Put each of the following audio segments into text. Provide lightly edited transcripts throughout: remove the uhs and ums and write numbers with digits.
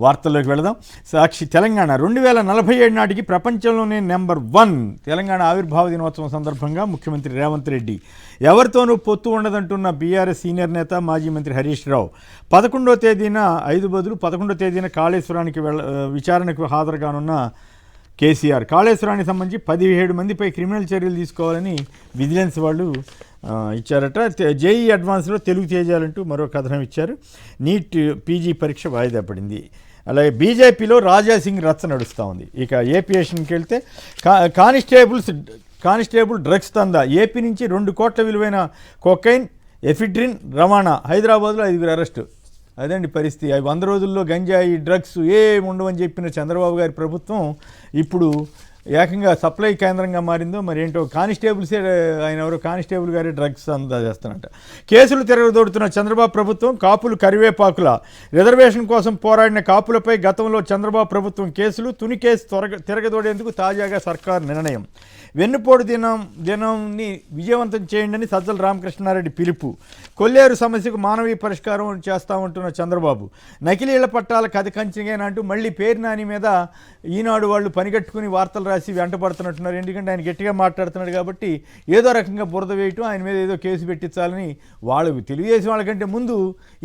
వార్తల్లోకి వెళదాం. సాక్షి తెలంగాణ 2047 నాటికి ప్రపంచంలోనే నెంబర్ 1. తెలంగాణ ఆవిర్భావ దినోత్సవం సందర్భంగా ముఖ్యమంత్రి రేవంత్ రెడ్డి ఎవరితోనూ పొత్తు ఉండదంటున్న బీఆర్ఎస్ సీనియర్ నేత మాజీ మంత్రి హరీష్ రావు 11వ తేదీన 5 బదులు 11వ తేదీన కాళేశ్వరానికి విచారణకు హాజరుగానున్న కేసీఆర్ కాళేశ్వరానికి సంబంధించి 17 మందిపై క్రిమినల్ చర్యలు తీసుకోవాలని విజిలెన్స్ వాళ్ళు ఇచ్చారట. జేఈ అడ్వాన్స్లో తెలుగు తేజాలంటూ మరో కథనం ఇచ్చారు. నీట్ పీజీ పరీక్ష వాయిదా పడింది. అలాగే బీజేపీలో రాజాసింగ్ రచ్చ నడుస్తూ ఉంది. ఇక ఏపీ ఏషన్కి వెళ్తే కానిస్టేబుల్ డ్రగ్స్ దందా. ఏపీ నుంచి 2 కోట్ల విలువైన కొకైన్ ఎఫిడ్రిన్ రవాణా. హైదరాబాద్లో 5 అరెస్టు. అదండి పరిస్థితి. 100 రోజుల్లో గంజాయి డ్రగ్స్ ఉండవని చెప్పిన చంద్రబాబు గారి ప్రభుత్వం ఇప్పుడు ఏకంగా సప్లై కేంద్రంగా మారిందో మరి ఏంటో. కానిస్టేబుల్సే ఆయన ఎవరో కానిస్టేబుల్ గారే డ్రగ్స్ అందా చేస్తానంట. కేసులు తిరగదోడుతున్న చంద్రబాబు ప్రభుత్వం కాపులు కరివేపాకుల. రిజర్వేషన్ కోసం పోరాడిన కాపులపై గతంలో చంద్రబాబు ప్రభుత్వం కేసులు. తుని కేసు తిరగదోడేందుకు తాజాగా సర్కారు నిర్ణయం. వెన్నుపోటు దినాన్ని విజయవంతం చేయండి సజ్జల రామకృష్ణారెడ్డి పిలుపు. కొల్లేరు సమస్యకు మానవీయ పరిష్కారం చేస్తామంటున్న చంద్రబాబు. నకిలీ ఇళ్ల పట్టాల కథ కంచిగేనంటూ మళ్ళీ పేరు నాని మీద ఈనాడు వాళ్ళు పనిగట్టుకుని వార్తలు రాసి వెంటపడుతున్నట్టున్నారు. ఎందుకంటే ఆయన గట్టిగా మాట్లాడుతున్నాడు కాబట్టి ఏదో రకంగా బురద వేయటం, ఆయన మీద ఏదో కేసు పెట్టించాలని వాళ్ళకు తెలుగుదేశం వాళ్ళకంటే ముందు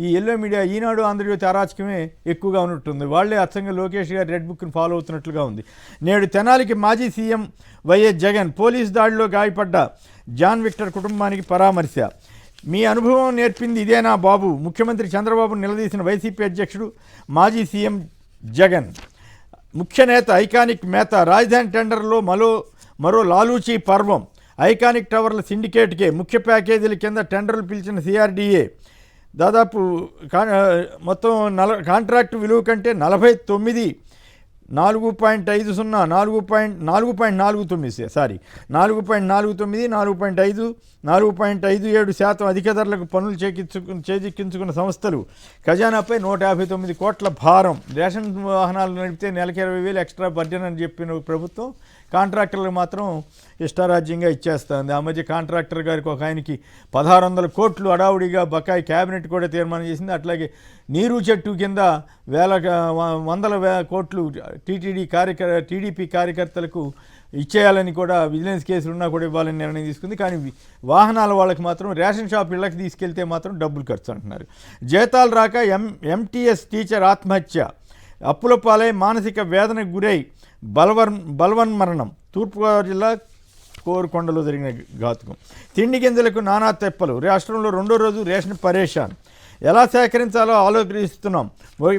ఈ ఎల్లో మీడియా ఈనాడు ఆంధ్రజ్యోతి అరాచకమే ఎక్కువగా ఉన్నట్టుంది. వాళ్ళే అచ్చంగా లోకేష్ గారు రెడ్ బుక్ని ఫాలో అవుతున్నట్లుగా ఉంది. నేడు తెనాలికి మాజీ సీఎం వైఎస్ జగన్ పోలీస్ దాడిలో గాయపడ్డ జాన్ విక్టర్ కుటుంబానికి పరామర్శ. మీ అనుభవం నేర్పింది ఇదేనా బాబు? ముఖ్యమంత్రి చంద్రబాబును నిలదీసిన వైసీపీ అధ్యక్షుడు మాజీ సీఎం జగన్. ముఖ్య నేత ఐకానిక్ మేత. రాజధాని టెండర్లో మరో లాలూచీ పర్వం. ఐకానిక్ టవర్ల సిండికేట్కే ముఖ్య ప్యాకేజీల కింద టెండర్లు పిలిచిన సిఆర్డీఏ. దాదాపు మొత్తం కాంట్రాక్టు విలువ కంటే 49 4.50 4.49 సారీ 4.49 4.57% అధిక ధరలకు పనులు చేజిక్కించుకున్న సంస్థలు. ఖజానాపై 159 కోట్ల భారం. రేషన్ వాహనాలు నడిపితే నెలకి 20,000 ఎక్స్ట్రా బర్డెన్ అని చెప్పిన ప్రభుత్వం కాంట్రాక్టర్లకు మాత్రం ఇష్టారాజ్యంగా ఇచ్చేస్తుంది. ఆ మధ్య కాంట్రాక్టర్ గారికి ఒక ఆయనకి 1600 కోట్లు అడావుడిగా బకాయి క్యాబినెట్ కూడా తీర్మానం చేసింది. అట్లాగే నీరు చెట్టు కింద వందల కోట్లు టీడీపీ కార్యకర్తలకు ఇచ్చేయాలని కూడా విజిలెన్స్ కేసులున్నా కూడా ఇవ్వాలని నిర్ణయం తీసుకుంది. కానీ వాహనాల వాళ్ళకి మాత్రం రేషన్ షాప్ ఇళ్ళకి తీసుకెళ్తే మాత్రం డబ్బులు ఖర్చు అంటున్నారు. జీతాలు రాక ఎంటీఎస్ టీచర్ ఆత్మహత్య. అప్పుల పాలై మానసిక వేదనకు గురై బలవన్మరణం. తూర్పుగోదావరి జిల్లా కోరుకొండలో జరిగిన ఘాతుకం. తిండి గింజలకు నానా తెప్పలు. రాష్ట్రంలో 2వ రోజు రేషన్ పరేషాన్. ఎలా సేకరించాలో ఆలోచిస్తున్నాం.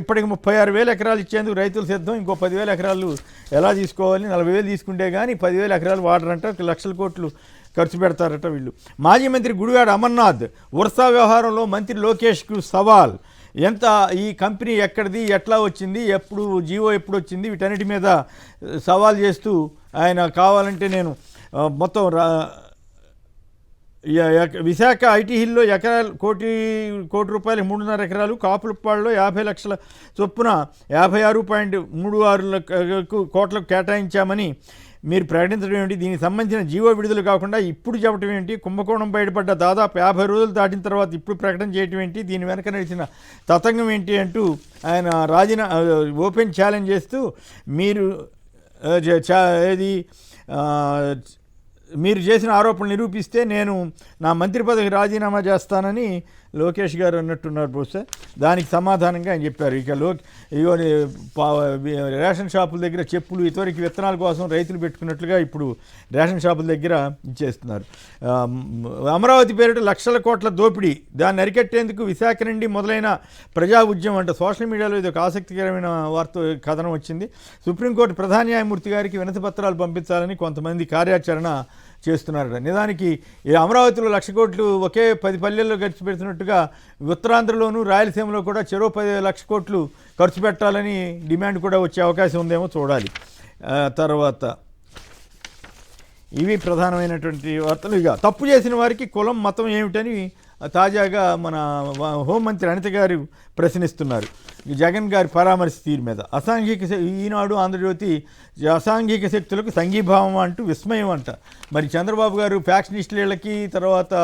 ఇప్పటికి 36,000 ఎకరాలు ఇచ్చేందుకు రైతులు సిద్ధం. ఇంకో 10,000 ఎకరాలు ఎలా తీసుకోవాలి? 40,000 తీసుకుంటే కానీ 10,000 ఎకరాలు వాడరంట. 1,00,000 కోట్లు ఖర్చు పెడతారట వీళ్ళు. మాజీ మంత్రి గుడివాడ అమర్నాథ్ వర్షా వ్యవహారంలో మంత్రి లోకేష్కు సవాల్. ఎంత ఈ కంపెనీ ఎక్కడిది, ఎట్లా వచ్చింది, జీవో ఎప్పుడు వచ్చింది, వీటన్నిటి మీద సవాల్ చేస్తూ ఆయన కావాలంటే నేను మొత్తం విశాఖ ఐటీ హిల్లో ఎకరాలు కోటి రూపాయలు 3.5 ఎకరాలు, కాపులపాడులో 50 లక్షల చొప్పున 56.36 కోట్లకు కేటాయించామని మీరు ప్రకటించడం ఏమిటి? దీనికి సంబంధించిన జీవో విడుదల కాకుండా ఇప్పుడు చెప్పడం ఏంటి? కుంభకోణం బయటపడ్డ దాదాపు 50 రోజులు దాటిన తర్వాత ఇప్పుడు ప్రకటన చేయడం ఏంటి? దీని వెనక నడిచిన తతంగం ఏంటి అంటూ ఆయన ఓపెన్ ఛాలెంజ్ చేస్తూ మీరు చేసిన ఆరోపణలు నిరూపిస్తే నేను నా మంత్రి పదవికి రాజీనామా చేస్తానని లోకేష్ గారు అన్నట్టున్నారు. బహుశా దానికి సమాధానంగా ఆయన చెప్పారు. ఇక రేషన్ షాపుల దగ్గర చెప్పులు ఇతరికి విత్తనాల కోసం రైతులు పెట్టుకున్నట్లుగా ఇప్పుడు రేషన్ షాపుల దగ్గర ఇచ్చేస్తున్నారు. అమరావతి పేరిట లక్షల కోట్ల దోపిడీ. దాన్ని అరికట్టేందుకు విశాఖ నుండి మొదలైన ప్రజా ఉద్యమం అంటే సోషల్ మీడియాలో ఇది ఒక ఆసక్తికరమైన కథనం వచ్చింది. సుప్రీంకోర్టు ప్రధాన న్యాయమూర్తి గారికి వినతి పత్రాలు పంపించాలని కొంతమంది కార్యాచరణ చేస్తున్నారట. నిజానికి ఈ అమరావతిలో 1,00,000 కోట్లు ఒకే 10 పల్లెల్లో ఖర్చు పెడుతున్నట్టుగా ఉత్తరాంధ్రలోనూ రాయలసీమలో కూడా చెరో 10,00,000 కోట్లు ఖర్చు పెట్టాలని డిమాండ్ కూడా వచ్చే అవకాశం ఉందేమో చూడాలి. తర్వాత ఇవి ప్రధానమైనటువంటి వార్తలు. ఇక తప్పు చేసిన వారికి కులం మతం ఏమిటని తాజాగా మన హోంమంత్రి అనిత గారు ప్రశ్నిస్తున్నారు జగన్ గారి పరామర్శ తీరు మీద. ఈనాడు ఆంధ్రజ్యోతి అసాంఘిక శక్తులకు సంఘీభావం అంటూ విస్మయం అంట. మరి చంద్రబాబు గారు ఫ్యాక్షనిస్టుల ఇళ్ళకి, తర్వాత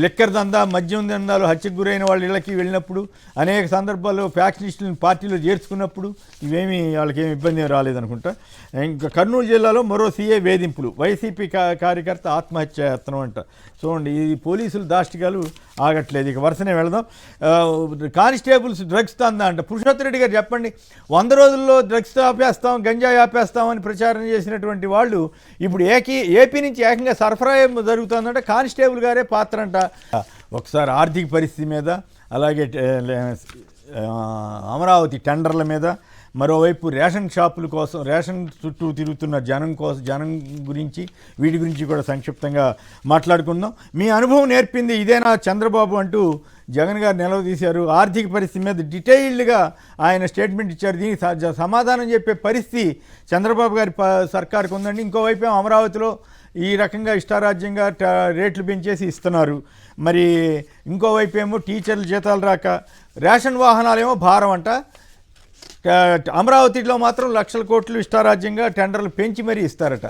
లిక్కర్ దందా, మద్యం దందాలు హత్యకు గురైన వాళ్ళ ఇళ్ళకి వెళ్ళినప్పుడు, అనేక సందర్భాల్లో ఫ్యాక్షనిస్టులను పార్టీలో చేర్చుకున్నప్పుడు ఇవేమీ వాళ్ళకేమి ఇబ్బంది రాలేదనుకుంటా. ఇంకా కర్నూలు జిల్లాలో మరో సీఏ వేధింపులు, వైసీపీ కార్యకర్త ఆత్మహత్య యత్నం అంట. చూడండి, ఈ పోలీసులు దాష్టికాలు ఆగట్లేదు. ఇక వరుసనే వెళదాం. కానిస్టేబుల్స్ డ్రగ్స్ తందా అంట. పురుషోత్తరెడ్డి గారు చెప్పండి, 100 రోజుల్లో డ్రగ్స్ ఆపేస్తాం, గంజాయి ఆపేస్తామని ప్రచారం చేసినటువంటి వాళ్ళు ఇప్పుడు ఏపీ నుంచి ఏకంగా సరఫరా జరుగుతుందంటే కానిస్టేబుల్ గారే పాత్ర అంట. ఒకసారి ఆర్థిక పరిస్థితి మీద, అలాగే అమరావతి టెండర్ల మీద, మరోవైపు రేషన్ షాపుల కోసం, రేషన్ చుట్టూ తిరుగుతున్న జనం గురించి, వీటి గురించి కూడా సంక్షిప్తంగా మాట్లాడుకుందాం. మీ అనుభవం నేర్పింది ఇదేనా చంద్రబాబు అంటూ జగన్ గారు నిలవదీశారు. ఆర్థిక పరిస్థితి మీద డీటెయిల్డ్గా ఆయన స్టేట్మెంట్ ఇచ్చారు. దీనికి సమాధానం చెప్పే పరిస్థితి చంద్రబాబు గారి సర్కారుకు ఉందండి. ఇంకోవైపు అమరావతిలో ఈ రకంగా ఇష్టారాజ్యంగా రేట్లు పెంచేసి ఇస్తున్నారు. మరి ఇంకోవైపు ఏమో టీచర్లు జీతాలు రాక, రేషన్ వాహనాలేమో భారం అంట. అమరావతిలో మాత్రం లక్షల కోట్లు ఇష్టారాజ్యంగా టెండర్లు పెంచి మరీ ఇస్తారట.